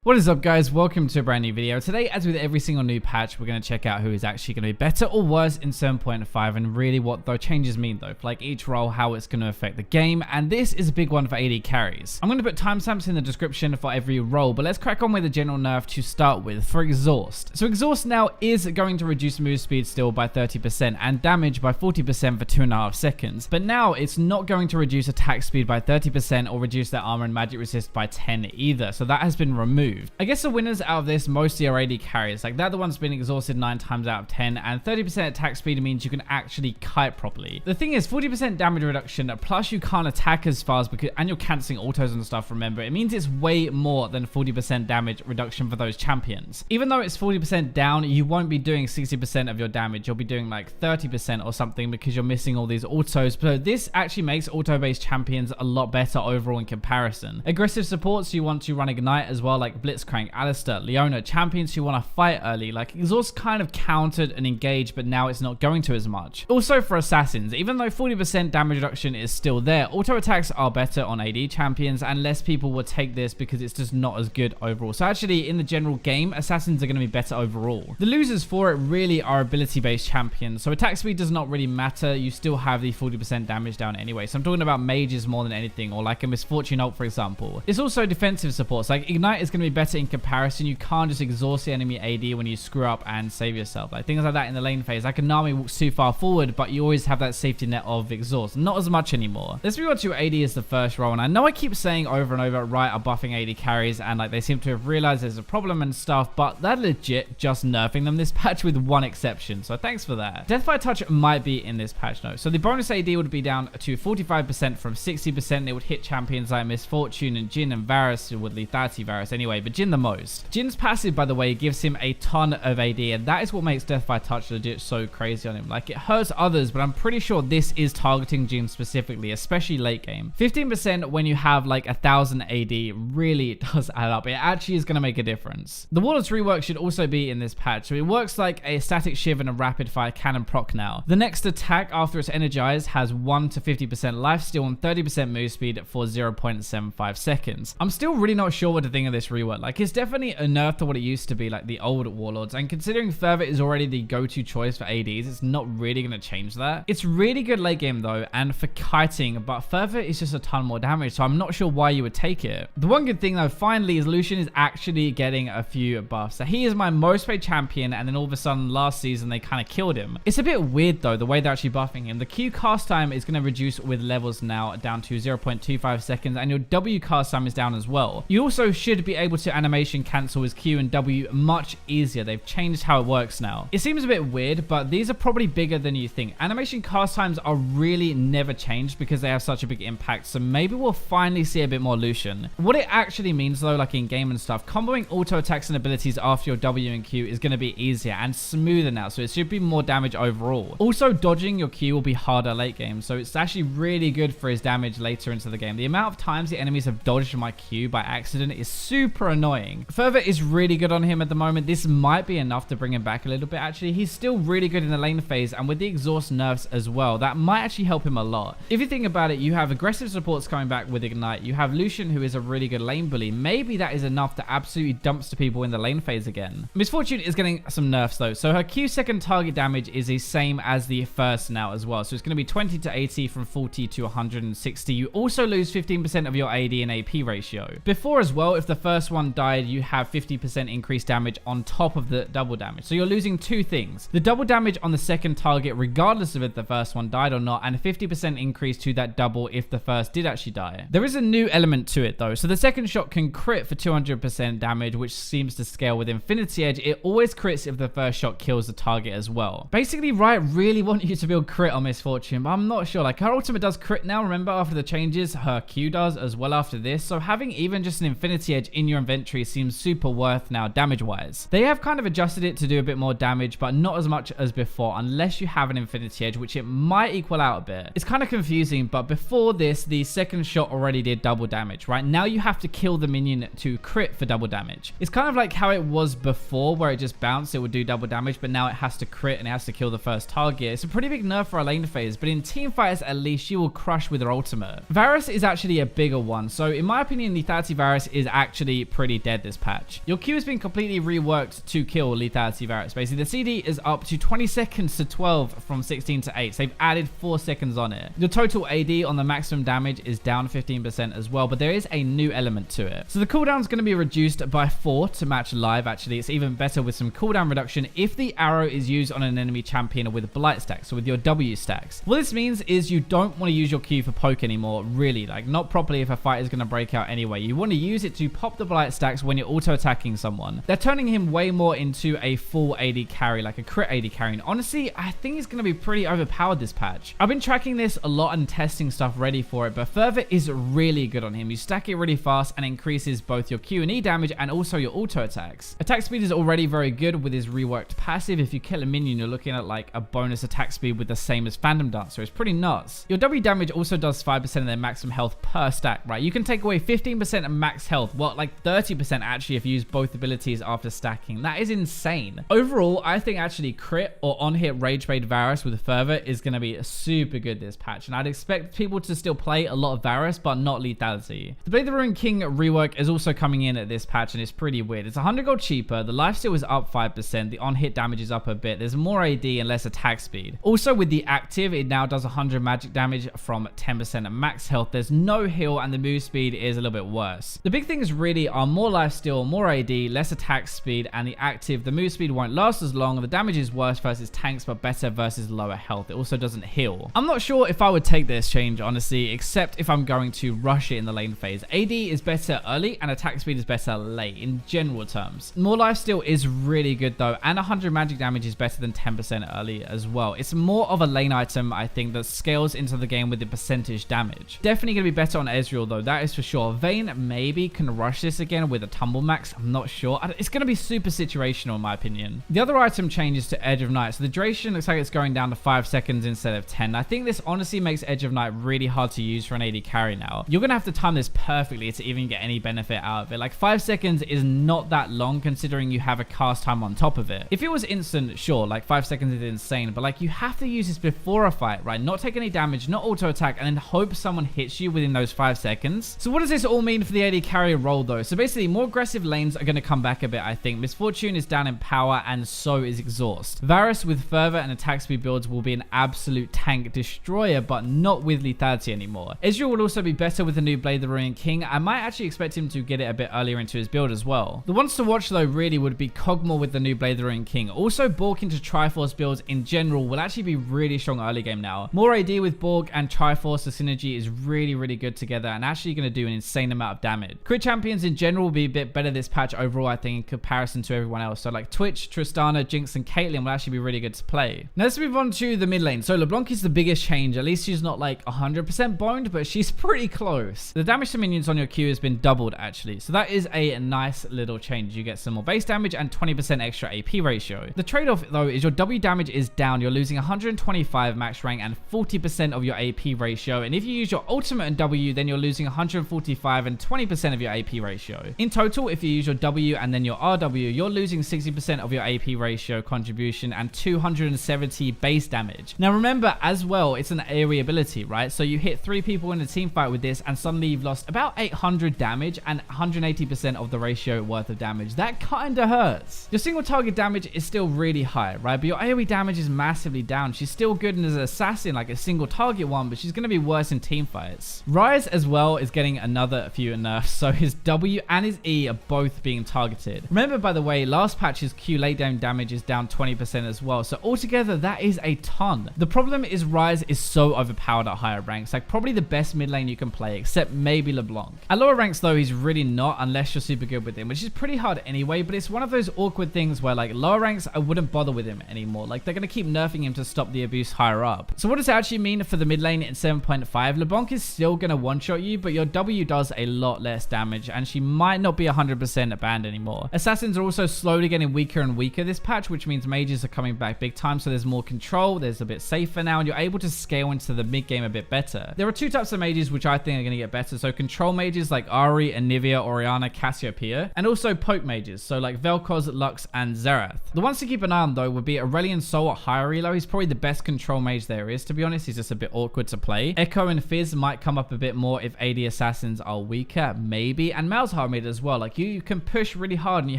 What is up, guys? Welcome to a brand new video. Today, as with every single new patch, we're going to check out who is actually going to be better or worse in 7.5 and really what the changes mean though, for like each role, how it's going to affect the game. And this is a big one for AD carries. I'm going to put timestamps in the description for every role, but let's crack on with the general nerf to start with for exhaust. So exhaust now is going to reduce move speed still by 30% and damage by 40% for 2.5 seconds. But now it's not going to reduce attack speed by 30% or reduce their armor and magic resist by 10 either. So that has been removed. I guess the winners out of this mostly are AD carries. Like, they're the ones being exhausted 9 times out of 10, and 30% attack speed means you can actually kite properly. The thing is, 40% damage reduction, plus you can't attack as fast and you're cancelling autos and stuff, remember. It means it's way more than 40% damage reduction for those champions. Even though it's 40% down, you won't be doing 60% of your damage. You'll be doing like 30% or something because you're missing all these autos. So this actually makes auto-based champions a lot better overall in comparison. Aggressive supports, you want to run Ignite as well, like Blitzcrank, Alistair, Leona, champions who want to fight early. Like, exhaust kind of countered and engaged, but now it's not going to as much. Also for assassins, even though 40% damage reduction is still there, auto attacks are better on AD champions and less people will take this because it's just not as good overall. So actually in the general game, assassins are going to be better overall. The losers for it really are ability based champions. So attack speed does not really matter. You still have the 40% damage down anyway. So I'm talking about mages more than anything, or like a Misfortune ult for example. It's also defensive supports. Like Ignite is going to be better in comparison. You can't just exhaust the enemy AD when you screw up and save yourself. Like things like that in the lane phase. Like a Nami walks too far forward, but you always have that safety net of exhaust. Not as much anymore. Let's move on to AD as the first role. And I know I keep saying over and over, right, are buffing AD carries, and like they seem to have realized there's a problem and stuff, but they're legit just nerfing them this patch with one exception. So thanks for that. Deathfire Touch might be in this patch note. So the bonus AD would be down to 45% from 60%. It would hit champions like Misfortune and Jhin and Varus, who would lethality Varus anyway, but Jhin the most. Jhin's passive, by the way, gives him a ton of AD, and that is what makes Deathfire Touch legit so crazy on him. Like, it hurts others, but I'm pretty sure this is targeting Jhin specifically, especially late game. 15% when you have like 1,000 AD really does add up. It actually is going to make a difference. The Warlord's rework should also be in this patch. So it works like a static shiv and a rapid fire cannon proc now. The next attack after it's energized has 1 to 50% lifesteal and 30% move speed for 0.75 seconds. I'm still really not sure what to think of this rework. Like, it's definitely a nerf to what it used to be, like the old Warlords, and considering Fervor is already the go-to choice for ADs, it's not really going to change that. It's really good late game though, and for kiting, but Fervor is just a ton more damage, so I'm not sure why you would take it. The one good thing though, finally, is Lucian is actually getting a few buffs. So he is my most played champion, and then all of a sudden last season they kind of killed him. It's a bit weird though, the way they're actually buffing him. The Q cast time is going to reduce with levels now down to 0.25 seconds, and your W cast time is down as well. You also should be able to animation cancel his Q and W much easier. They've changed how it works now. It seems a bit weird, but these are probably bigger than you think. Animation cast times are really never changed because they have such a big impact, so maybe we'll finally see a bit more Lucian. What it actually means though, like in game and stuff, comboing auto attacks and abilities after your W and Q is going to be easier and smoother now, so it should be more damage overall. Also, dodging your Q will be harder late game, so it's actually really good for his damage later into the game. The amount of times the enemies have dodged my Q by accident is super annoying. Fervor is really good on him at the moment. This might be enough to bring him back a little bit actually. He's still really good in the lane phase, and with the exhaust nerfs as well, that might actually help him a lot. If you think about it, you have aggressive supports coming back with Ignite. You have Lucian, who is a really good lane bully. Maybe that is enough to absolutely dumpster people in the lane phase again. Misfortune is getting some nerfs though. So her Q second target damage is the same as the first now as well. So it's going to be 20 to 80 from 40 to 160. You also lose 15% of your AD and AP ratio. Before as well, if the first one died, you have 50% increased damage on top of the double damage. So you're losing two things: the double damage on the second target regardless of if the first one died or not, and a 50% increase to that double if the first did actually die. There is a new element to it though. So the second shot can crit for 200% damage, which seems to scale with Infinity Edge. It always crits if the first shot kills the target as well. Basically, Riot really want you to build crit on Misfortune, but I'm not sure. Like, her ultimate does crit now, remember, after the changes. Her Q does as well after this, so having even just an Infinity Edge in your inventory seems super worth now damage wise. They have kind of adjusted it to do a bit more damage, but not as much as before unless you have an Infinity Edge, which it might equal out a bit. It's kind of confusing, but before this, the second shot already did double damage, right? Now you have to kill the minion to crit for double damage. It's kind of like how it was before, where it just bounced, it would do double damage, but now it has to crit and it has to kill the first target. It's a pretty big nerf for a lane phase, but in team fights at least you will crush with her ultimate. Varus is actually a bigger one, so in my opinion, lethality Varus is actually pretty dead this patch. Your Q has been completely reworked to kill lethality Varus. Basically, the CD is up to 20 seconds to 12 from 16 to 8. So they've added 4 seconds on it. Your total AD on the maximum damage is down 15% as well, but there is a new element to it. So the cooldown is going to be reduced by 4 to match live. Actually, it's even better with some cooldown reduction if the arrow is used on an enemy champion with blight stacks, so with your W stacks. What this means is you don't want to use your Q for poke anymore, really, like not properly if a fight is going to break out anyway. You want to use it to pop the blight stacks when you're auto attacking someone. They're turning him way more into a full AD carry, like a crit AD carry. And honestly, I think he's going to be pretty overpowered this patch. I've been tracking this a lot and testing stuff ready for it, but Fervor is really good on him. You stack it really fast and increases both your Q and E damage and also your auto attacks. Attack speed is already very good with his reworked passive. If you kill a minion, you're looking at like a bonus attack speed with the same as Phantom Dancer. It's pretty nuts. Your W damage also does 5% of their maximum health per stack, right? You can take away 15% of max health, well, like 30% actually if you use both abilities after stacking. That is insane. Overall, I think actually crit or on-hit Rage Bait Varus with Fervor is going to be super good this patch, and I'd expect people to still play a lot of Varus, but not lethality. The Blade the Ruined King rework is also coming in at this patch, and it's pretty weird. It's 100 gold cheaper, the lifesteal is up 5%, the on-hit damage is up a bit, there's more AD and less attack speed. Also with the active, it now does 100 magic damage from 10% of max health. There's no heal, and the move speed is a little bit worse. The big things really are more lifesteal, more AD, less attack speed, and the active, the move speed won't last as long, the damage is worse versus tanks, but better versus lower health. It also doesn't heal. I'm not sure if I would take this change, honestly, except if I'm going to rush it in the lane phase. AD is better early, and attack speed is better late, in general terms. More lifesteal is really good though, and 100 magic damage is better than 10% early as well. It's more of a lane item, I think, that scales into the game with the percentage damage. Definitely going to be better on Ezreal though, that is for sure. Vayne maybe can rush this again with a Tumble Max, I'm not sure. It's going to be super situational in my opinion. The other item changes to Edge of Night, so the duration looks like it's going down to 5 seconds instead of 10. I think this honestly makes Edge of Night really hard to use for an AD carry now. You're going to have to time this perfectly to even get any benefit out of it. Like 5 seconds is not that long considering you have a cast time on top of it. If it was instant, sure, like 5 seconds is insane, but like you have to use this before a fight, right? Not take any damage, not auto attack, and then hope someone hits you within those 5 seconds. So what does this all mean for the AD carry role though? So basically more aggressive lanes are going to come back a bit, I think. Misfortune is down in power and so is Exhaust. Varus with Fervor and attack speed builds will be an absolute tank destroyer, but not with lethality anymore. Ezreal will also be better with the new Blade the Ruined King. I might actually expect him to get it a bit earlier into his build as well. The ones to watch though really would be Kog'Maw with the new Blade the Ruined King. Also Borg into Triforce builds in general will actually be really strong early game now. More AD with Borg and Triforce, the synergy is really good together and actually going to do an insane amount of damage. Crit champions in general will be a bit better this patch overall, I think, in comparison to everyone else. So like Twitch, Tristana, Jinx, and Caitlyn will actually be really good to play. Now let's move on to the mid lane. So LeBlanc is the biggest change. At least she's not like 100% boned, but she's pretty close. The damage to minions on your Q has been doubled actually. So that is a nice little change. You get some more base damage and 20% extra AP ratio. The trade-off though is your W damage is down. You're losing 125 max rank and 40% of your AP ratio. And if you use your ultimate and W, then you're losing 145 and 20% of your AP ratio. In total, if you use your W and then your RW, you're losing 60% of your AP ratio contribution and 270 base damage. Now remember as well, it's an AoE ability, right? So you hit 3 people in a team fight with this and suddenly you've lost about 800 damage and 180% of the ratio worth of damage. That kind of hurts. Your single target damage is still really high, right? But your AoE damage is massively down. She's still good as an assassin, like a single target one, but she's going to be worse in team fights. Ryze as well is getting another few nerfs, so his W and his E are both being targeted. Remember, by the way, last patch's Q lay down damage is down 20% as well, so altogether that is a ton. The problem is Ryze is so overpowered at higher ranks, like probably the best mid lane you can play, except maybe LeBlanc. At lower ranks though, he's really not, unless you're super good with him, which is pretty hard anyway, but it's one of those awkward things where like lower ranks, I wouldn't bother with him anymore. Like they're going to keep nerfing him to stop the abuse higher up. So what does it actually mean for the mid lane in 7.5? LeBlanc is still going to one-shot you, but your W does a lot less damage, and she might not be 100% banned anymore. Assassins are also slowly getting weaker and weaker this patch, which means mages are coming back big time, so there's more control, there's a bit safer now, and you're able to scale into the mid game a bit better. There are 2 types of mages which I think are going to get better, so control mages like Ahri, Anivia, Orianna, Cassiopeia, and also poke mages, so like Vel'Koz, Lux, and Xerath. The ones to keep an eye on though would be Aurelion Sol at higher elo. He's probably the best control mage there is, to be honest. He's just a bit awkward to play. Echo and Fizz might come up a bit more if AD assassins are weaker, maybe, and Malzahar solo mid as well. Like you can push really hard and you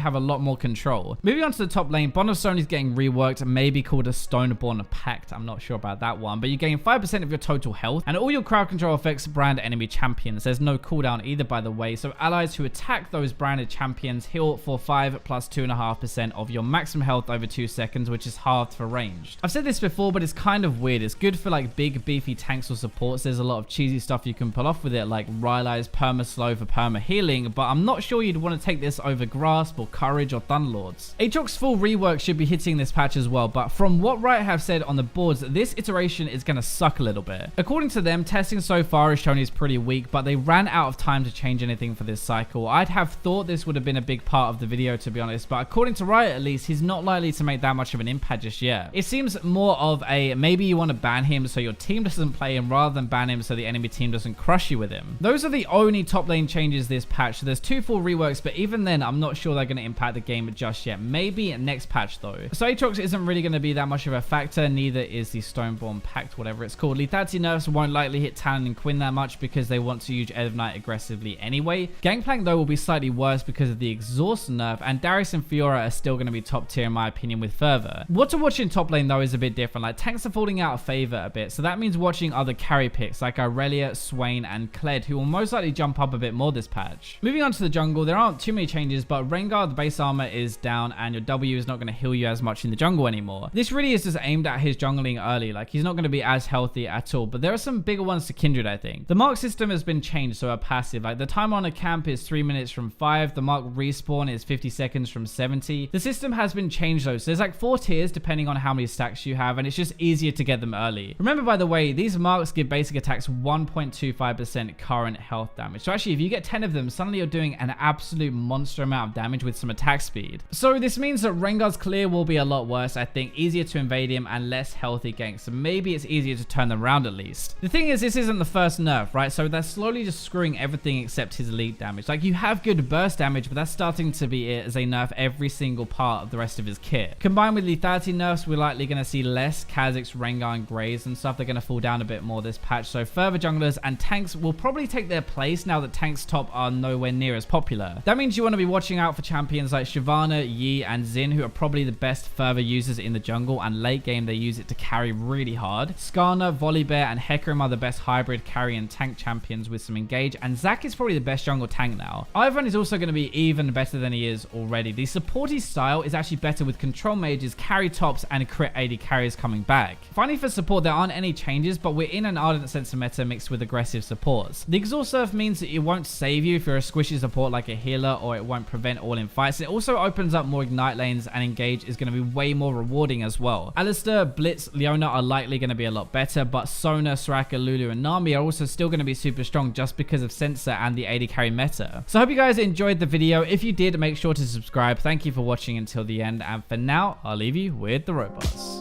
have a lot more control. Moving on to the top lane, Bond of Stone is getting reworked, maybe called a Stoneborn Pact. I'm not sure about that one, but you gain 5% of your total health and all your crowd control effects brand enemy champions. There's no cooldown either, by the way, so allies who attack those branded champions heal for 5 plus 2.5% of your maximum health over 2 seconds, which is halved for ranged. I've said this before, but it's kind of weird. It's good for like big beefy tanks or supports. There's a lot of cheesy stuff you can pull off with it, like Rylai's perma slow for perma healing, but I'm not sure you'd want to take this over Grasp or Courage or Thunderlords. Aatrox's full rework should be hitting this patch as well, but from what Riot have said on the boards, this iteration is going to suck a little bit. According to them, testing so far has shown he's pretty weak, but they ran out of time to change anything for this cycle. I'd have thought this would have been a big part of the video, to be honest, but according to Riot at least, he's not likely to make that much of an impact just yet. It seems more of a maybe you want to ban him so your team doesn't play him rather than ban him so the enemy team doesn't crush you with him. Those are the only top lane changes this patch. So there's 2 full reworks, but even then I'm not sure they're going to impact the game just yet. Maybe next patch though. So Aatrox isn't really going to be that much of a factor, neither is the Stoneborn Pact, whatever it's called. Lethality nerfs won't likely hit Talon and Quinn that much because they want to use Ed of Night aggressively anyway. Gangplank though will be slightly worse because of the exhaust nerf, and Darius and Fiora are still going to be top tier in my opinion with Fervor. What to watch in top lane though is a bit different. Like tanks are falling out of favor a bit, so that means watching other carry picks like Irelia, Swain and Kled, who will most likely jump up a bit more this patch. Moving on to the jungle, there aren't too many changes, but Rengar, the base armor is down and your W is not going to heal you as much in the jungle anymore. This really is just aimed at his jungling early, like he's not going to be as healthy at all, but there are some bigger ones to Kindred, I think. The mark system has been changed, so a passive, like the time on a camp is 3 minutes from 5, the mark respawn is 50 seconds from 70. The system has been changed though, so there's like 4 tiers depending on how many stacks you have, and it's just easier to get them early. Remember, by the way, these marks give basic attacks 1.25% current health damage. So actually, if you get 10 of them, suddenly you're doing an absolute monster amount of damage with some attack speed. So this means that Rengar's clear will be a lot worse, I think, easier to invade him and less healthy ganks. So maybe it's easier to turn them around at least. The thing is, this isn't the first nerf, right? So they're slowly just screwing everything except his elite damage. Like you have good burst damage, but that's starting to be it as they nerf every single part of the rest of his kit. Combined with lethality nerfs, we're likely going to see less Kha'Zix, Rengar and Graves and stuff. They're going to fall down a bit more this patch. So further junglers and tanks will probably take their place now that tanks top are nowhere near as popular. That means you want to be watching out for champions like Shyvana, Yi and Xin, who are probably the best further users in the jungle, and late game they use it to carry really hard. Skarner, Volibear and Hecarim are the best hybrid carry and tank champions with some engage, and Zac is probably the best jungle tank now. Ivern is also going to be even better than he is already. The supporty style is actually better with control mages, carry tops and crit AD carries coming back. Finally, for support there aren't any changes, but we're in an Ardent Sensor meta mixed with aggressive supports. The exhaust surf means that it won't save you if you're a squishy support like a healer, or it won't prevent all in fights. It also opens up more ignite lanes, and engage is going to be way more rewarding as well. Alistair, Blitz, Leona are likely going to be a lot better, but Sona, Soraka, Lulu and Nami are also still going to be super strong just because of Sensor and the AD carry meta. So I hope you guys enjoyed the video. If you did, make sure to subscribe. Thank you for watching until the end, and for now I'll leave you with the robots.